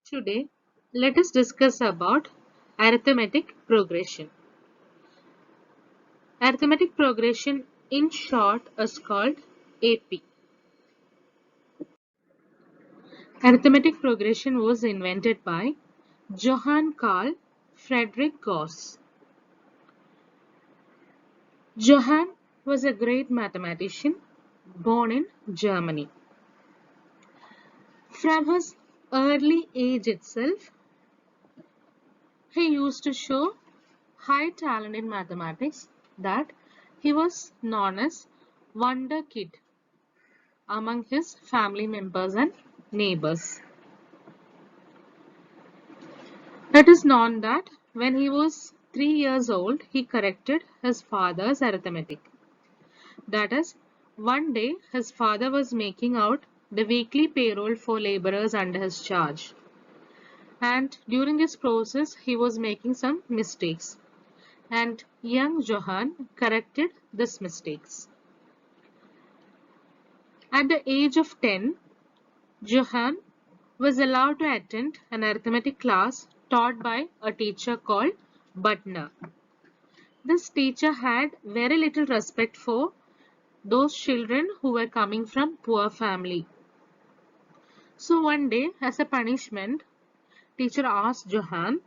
Today, let us discuss about arithmetic progression. Arithmetic progression, in short, is called AP. Arithmetic progression was invented by Johann Carl Friedrich Gauss. Johann was a great mathematician born in Germany. From his early age itself, he used to show high talent in mathematics that he was known as Wonder Kid among his family members and neighbors. It is known that when he was 3 years old, he corrected his father's arithmetic. That is, one day his father was making out the weekly payroll for laborers under his charge. And during this process, he was making some mistakes. And young Johann corrected these mistakes. At the age of 10, Johann was allowed to attend an arithmetic class taught by a teacher called Butner. This teacher had very little respect for those children who were coming from poor family. So one day, as a punishment, teacher asked Johann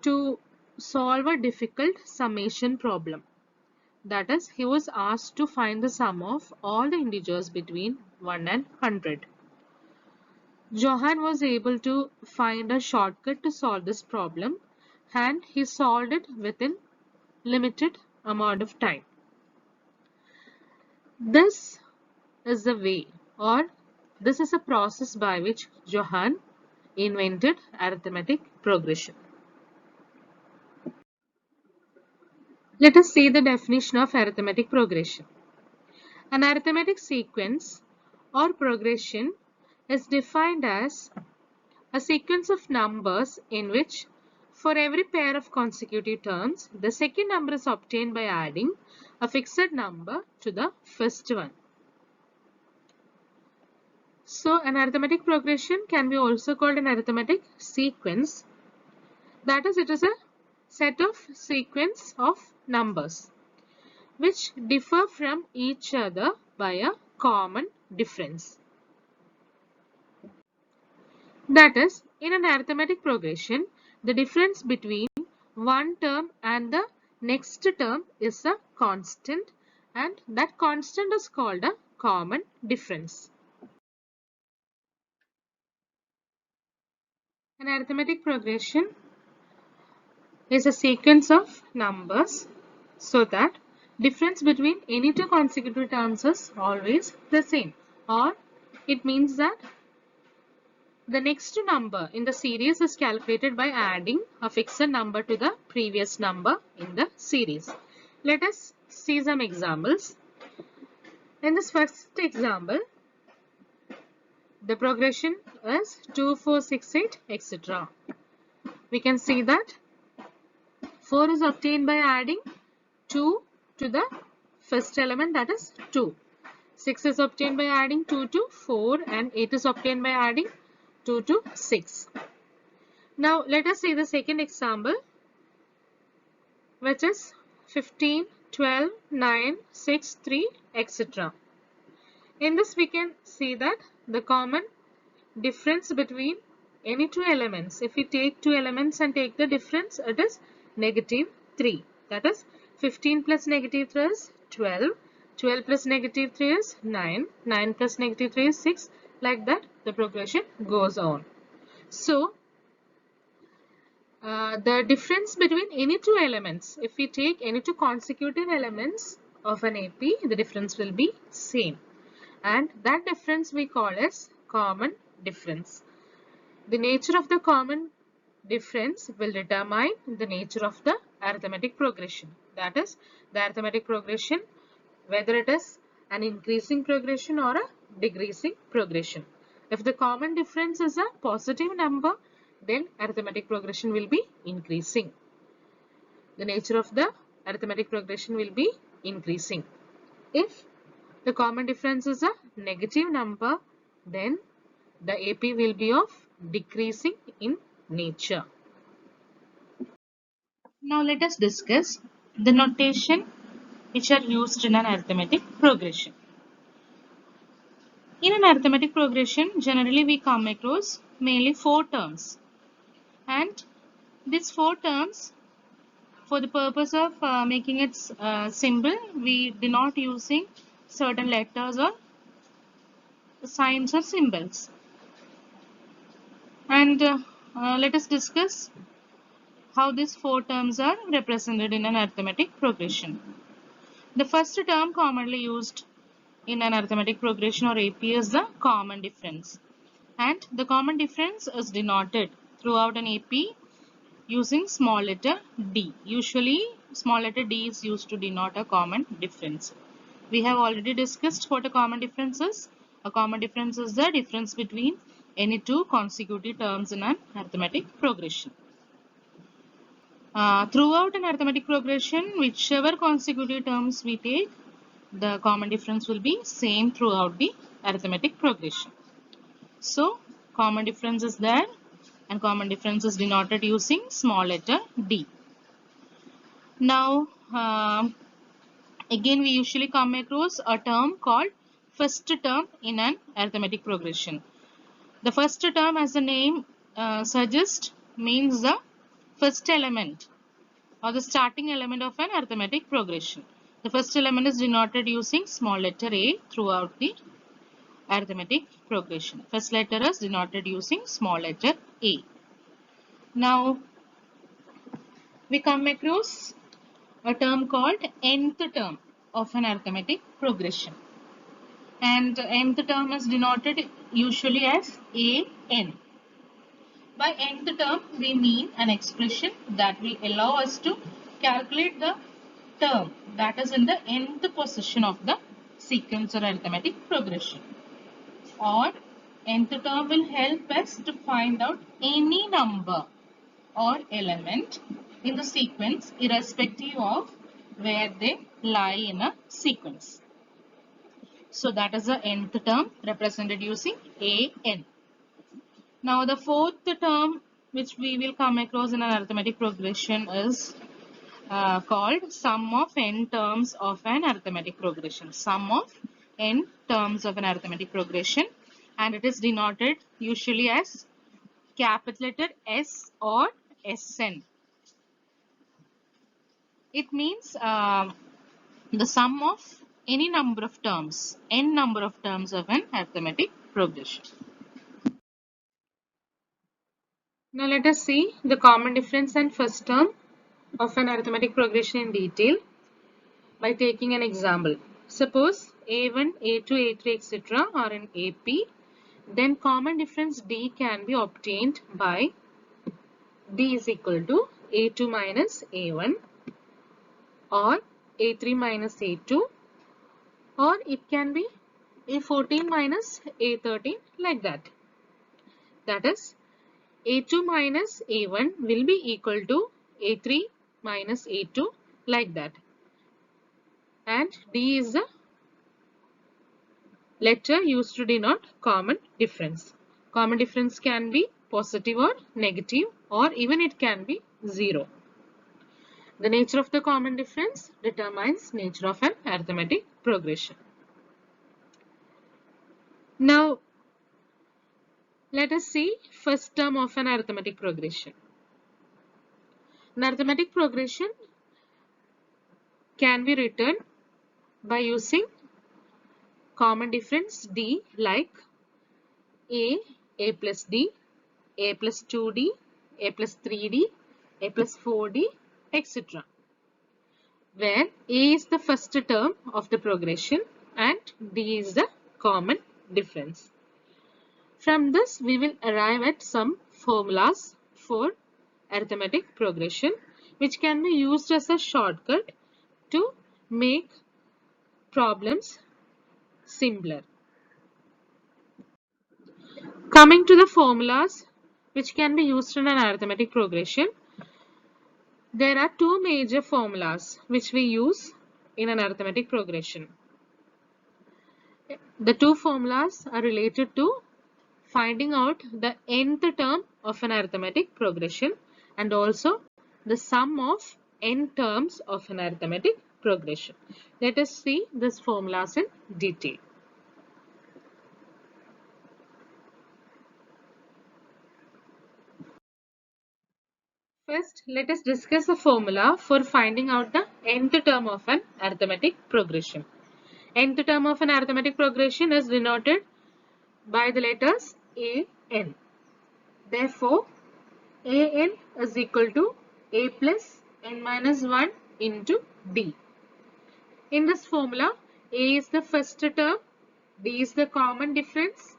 to solve a difficult summation problem. That is, he was asked to find the sum of all the integers between 1 and 100. Johann was able to find a shortcut to solve this problem, and he solved it within limited amount of time. This is the way, or this is a process by which Johann invented arithmetic progression. Let us see the definition of arithmetic progression. An arithmetic sequence or progression is defined as a sequence of numbers in which for every pair of consecutive terms, the second number is obtained by adding a fixed number to the first one. So, an arithmetic progression can be also called an arithmetic sequence. That is, it is a set of sequence of numbers which differ from each other by a common difference. That is, in an arithmetic progression, the difference between one term and the next term is a constant, and that constant is called a common difference. An arithmetic progression is a sequence of numbers so that difference between any two consecutive terms is always the same, or it means that the next number in the series is calculated by adding a fixed number to the previous number in the series. Let us see some examples. In this first example, the progression is 2, 4, 6, 8, etc. We can see that 4 is obtained by adding 2 to the first element, that is 2. 6 is obtained by adding 2 to 4, and 8 is obtained by adding 2 to 6. Now let us see the second example, which is 15, 12, 9, 6, 3, etc. In this we can see that the common difference between any two elements, if we take two elements and take the difference, it is negative 3. That is, 15 plus negative 3 is 12, 12 plus negative 3 is 9, 9 plus negative 3 is 6. Like that, the progression goes on. So, the difference between any two elements, if we take any two consecutive elements of an AP, the difference will be same. And that difference we call as common difference. The nature of the common difference will determine the nature of the arithmetic progression. That is, the arithmetic progression, whether it is an increasing progression or a decreasing progression. If the common difference is a positive number, then arithmetic progression will be increasing. The nature of the arithmetic progression will be increasing. If the common difference is a negative number, then the AP will be of decreasing in nature. Now let us discuss the notation which are used in an arithmetic progression. In an arithmetic progression, generally we come across mainly 4 terms, and these 4 terms, for the purpose of making it simple, we denote using certain letters or signs or symbols. And let us discuss how these 4 terms are represented in an arithmetic progression. The first term commonly used in an arithmetic progression or AP is the common difference. And the common difference is denoted throughout an AP using small letter d. Usually small letter d is used to denote a common difference. We have already discussed what a common difference is. A common difference is the difference between any 2 consecutive terms in an arithmetic progression. Throughout an arithmetic progression, whichever consecutive terms we take, the common difference will be same throughout the arithmetic progression. So, common difference is there, and common difference is denoted using small letter d. Now, again we usually come across a term called first term in an arithmetic progression. The first term, as the name suggests, means the first element or the starting element of an arithmetic progression. The first element is denoted using small letter a throughout the arithmetic progression. First letter is denoted using small letter a. Now, we come across a term called nth term of an arithmetic progression. And nth term is denoted usually as an. By nth term, we mean an expression that will allow us to calculate the term that is in the nth position of the sequence or arithmetic progression. Or nth term will help us to find out any number or element in the sequence irrespective of where they lie in a sequence. So that is the nth term represented using an. Now the fourth term which we will come across in an arithmetic progression is called sum of n terms of an arithmetic progression. Sum of n terms of an arithmetic progression, and it is denoted usually as capital letter S or Sn. It means the sum of any number of terms, n number of terms of an arithmetic progression. Now let us see the common difference and first term of an arithmetic progression in detail by taking an example. Suppose a1, a2, a3, etc. are in AP, then common difference d can be obtained by d is equal to a2 minus a1 or a3 minus a2, or it can be a14 minus a13, like that. That is, a2 minus a1 will be equal to a3 minus a2, like that. And d is the letter used to denote common difference. Common difference can be positive or negative, or even it can be 0. The nature of the common difference determines nature of an arithmetic progression. Now, let us see first term of an arithmetic progression. An arithmetic progression can be written by using common difference d, like a plus d, a plus 2d, a plus 3d, a plus 4d, etc. Where a is the first term of the progression and d is the common difference. From this, we will arrive at some formulas for arithmetic progression, which can be used as a shortcut to make problems simpler. Coming to the formulas which can be used in an arithmetic progression, there are two major formulas which we use in an arithmetic progression. The two formulas are related to finding out the nth term of an arithmetic progression and also the sum of n terms of an arithmetic progression. Let us see these formulas in detail. First, let us discuss the formula for finding out the nth term of an arithmetic progression. Nth term of an arithmetic progression is denoted by the letters a n. Therefore, a n is equal to a plus n minus 1 into d. In this formula, a is the first term, d is the common difference,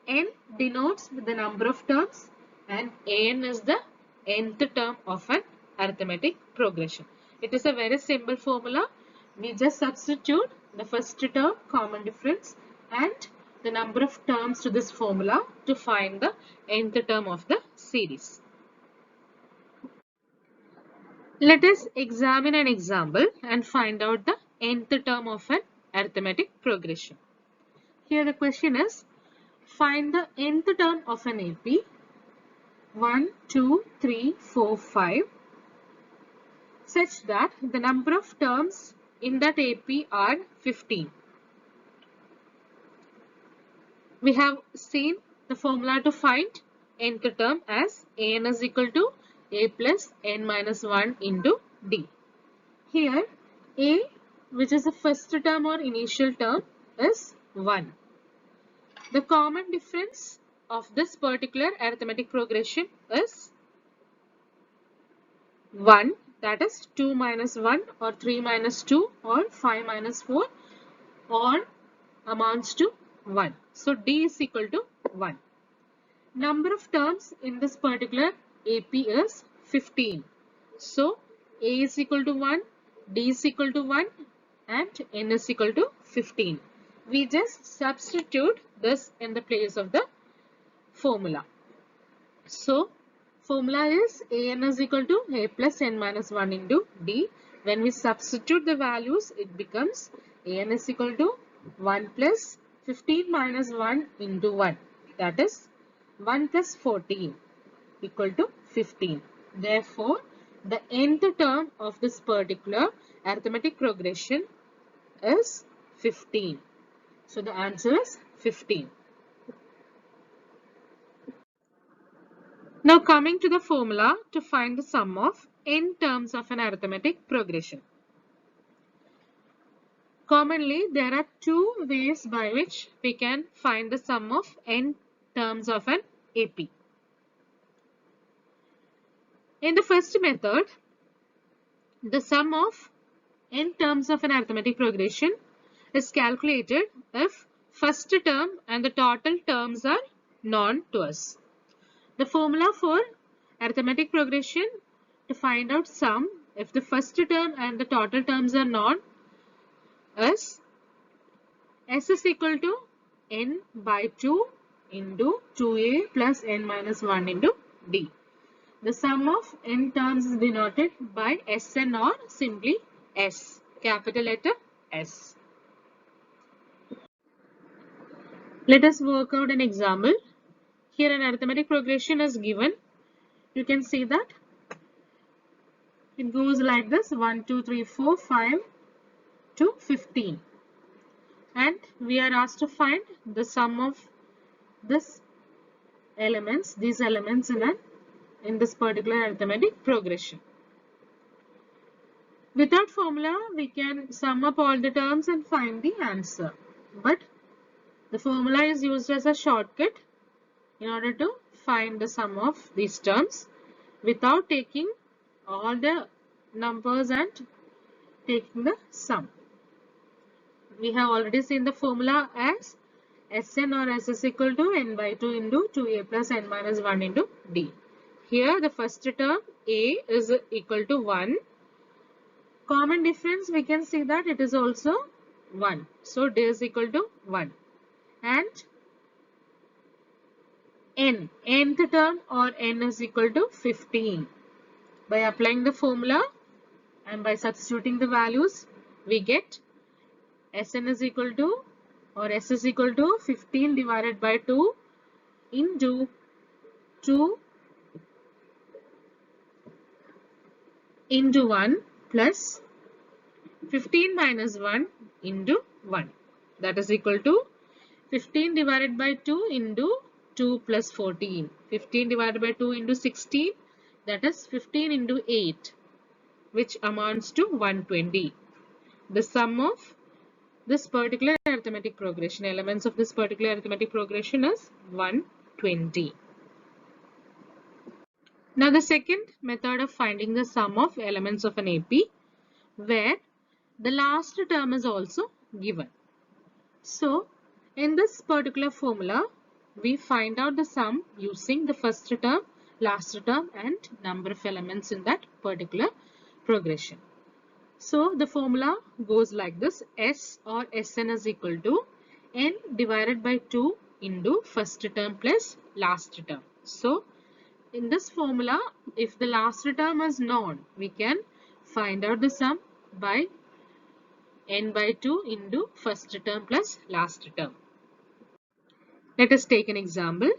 n denotes the number of terms, and an is the nth term of an arithmetic progression. It is a very simple formula. We just substitute the first term, common difference, and the number of terms to this formula to find the nth term of the series. Let us examine an example and find out the nth term of an arithmetic progression. Here the question is, find the nth term of an AP 1, 2, 3, 4, 5 such that the number of terms in that AP are 15. We have seen the formula to find nth term as an is equal to a plus n minus 1 into d. Here a, which is the first term or initial term, is 1. The common difference of this particular arithmetic progression is 1, that is 2 minus 1 or 3 minus 2 or 5 minus 4 all amounts to 1. So d is equal to 1. Number of terms in this particular AP is 15. So a is equal to 1, d is equal to 1 and n is equal to 15. We just substitute this in the place of the formula. So formula is an is equal to a plus n minus 1 into d. When we substitute the values, it becomes an is equal to 1 plus 15 minus 1 into 1. That is 1 plus 14 equal to 15. Therefore, the nth term of this particular arithmetic progression is 15. So the answer is 15. Now coming to the formula to find the sum of n terms of an arithmetic progression. Commonly, there are two ways by which we can find the sum of n terms of an AP. In the first method, the sum of n terms of an arithmetic progression is calculated if first term and the total terms are known to us. The formula for arithmetic progression to find out sum if the first term and the total terms are known is S is equal to n by 2 into 2a plus n minus 1 into d. The sum of n terms is denoted by Sn or simply S, capital letter S. Let us work out an example. Here an arithmetic progression is given. You can see that it goes like this: 1, 2, 3, 4, 5 to 15. And we are asked to find the sum of these elements in this particular arithmetic progression. Without formula, we can sum up all the terms and find the answer. But the formula is used as a shortcut in order to find the sum of these terms without taking all the numbers and taking the sum. We have already seen the formula as Sn or S is equal to n by 2 into 2a plus n minus 1 into d. Here the first term a is equal to 1. Common difference, we can see that it is also 1. So d is equal to 1. And nth term or n is equal to 15. By applying the formula and by substituting the values, we get Sn is equal to or S is equal to 15 divided by 2 into 2 into 1 plus 15 minus 1 into 1. That is equal to 15 divided by 2 into 2 plus 14. 15 divided by 2 into 16. That is 15 into 8, which amounts to 120. The sum of this particular arithmetic progression, elements of this particular arithmetic progression is 120. Now the second method of finding the sum of elements of an AP, where the last term is also given. So in this particular formula, we find out the sum using the first term, last term and number of elements in that particular progression. So the formula goes like this: S or Sn is equal to n divided by 2 into first term plus last term. So in this formula, if the last term is known, we can find out the sum by n by 2 into first term plus last term. Let us take an example.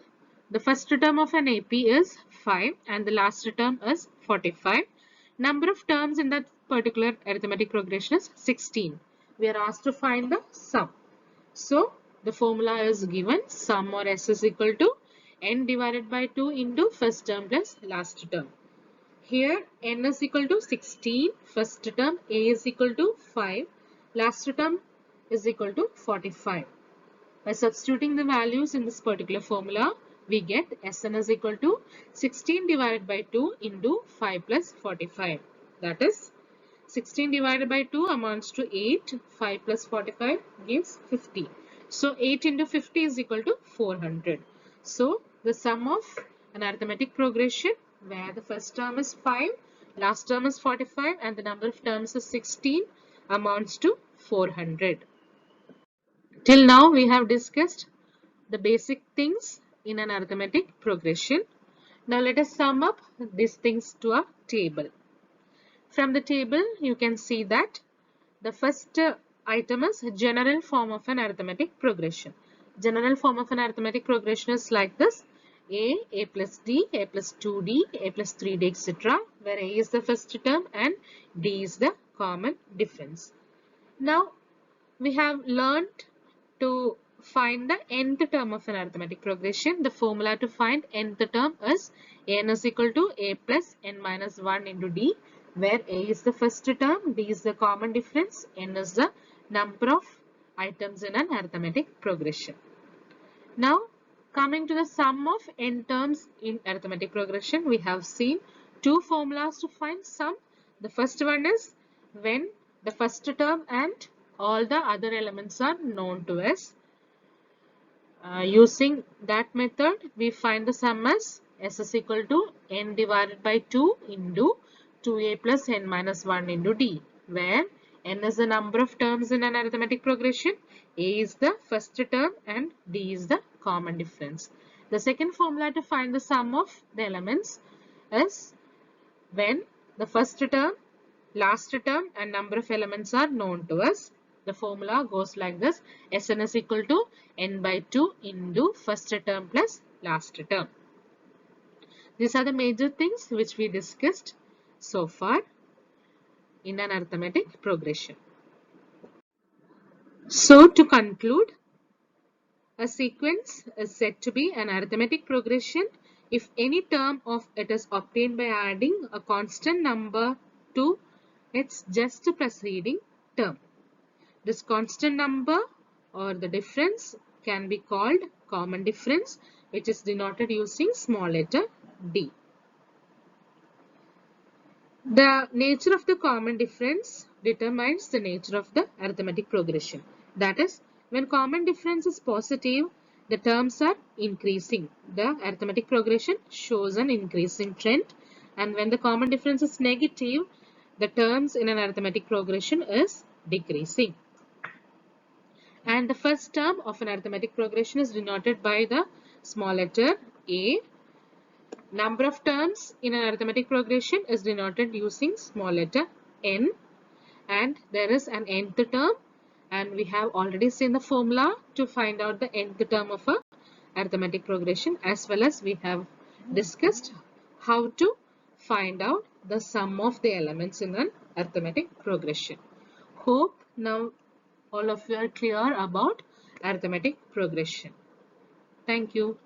The first term of an AP is 5 and the last term is 45. Number of terms in that particular arithmetic progression is 16. We are asked to find the sum. So the formula is given: sum or S is equal to n divided by 2 into first term plus last term. Here n is equal to 16, first term, A is equal to 5, last term is equal to 45. By substituting the values in this particular formula, we get Sn is equal to 16 divided by 2 into 5 plus 45. That is 16 divided by 2 amounts to 8, 5 plus 45 gives 50. So 8 into 50 is equal to 400. So the sum of an arithmetic progression where the first term is 5, last term is 45 and the number of terms is 16 amounts to 400. Till now we have discussed the basic things in an arithmetic progression. Now let us sum up these things to a table. From the table you can see that the first item is general form of an arithmetic progression. General form of an arithmetic progression is like this: A plus D, A plus 2D, A plus 3D, etc. where A is the first term and D is the common difference. Now we have learnt to find the nth term of an arithmetic progression. The formula to find nth term is n is equal to a plus n minus 1 into d, where a is the first term, d is the common difference, n is the number of items in an arithmetic progression. Now coming to the sum of n terms in arithmetic progression, we have seen two formulas to find sum. The first one is when the first term and all the other elements are known to us. Using that method, we find the sum as S is equal to n divided by 2 into 2a plus n minus 1 into d, where n is the number of terms in an arithmetic progression, a is the first term and d is the common difference. The second formula to find the sum of the elements is when the first term, last term and number of elements are known to us. The formula goes like this: Sn is equal to n by 2 into first term plus last term. These are the major things which we discussed so far in an arithmetic progression. So to conclude, a sequence is said to be an arithmetic progression if any term of it is obtained by adding a constant number to its just preceding term. This constant number or the difference can be called common difference, which is denoted using small letter d. The nature of the common difference determines the nature of the arithmetic progression. That is, when common difference is positive, the terms are increasing. The arithmetic progression shows an increasing trend. And when the common difference is negative, the terms in an arithmetic progression is decreasing. And the first term of an arithmetic progression is denoted by the small letter a. Number of terms in an arithmetic progression is denoted using small letter n. And there is an nth term, and we have already seen the formula to find out the nth term of a arithmetic progression, as well as we have discussed how to find out the sum of the elements in an arithmetic progression. Hope now all of you are clear about arithmetic progression. Thank you.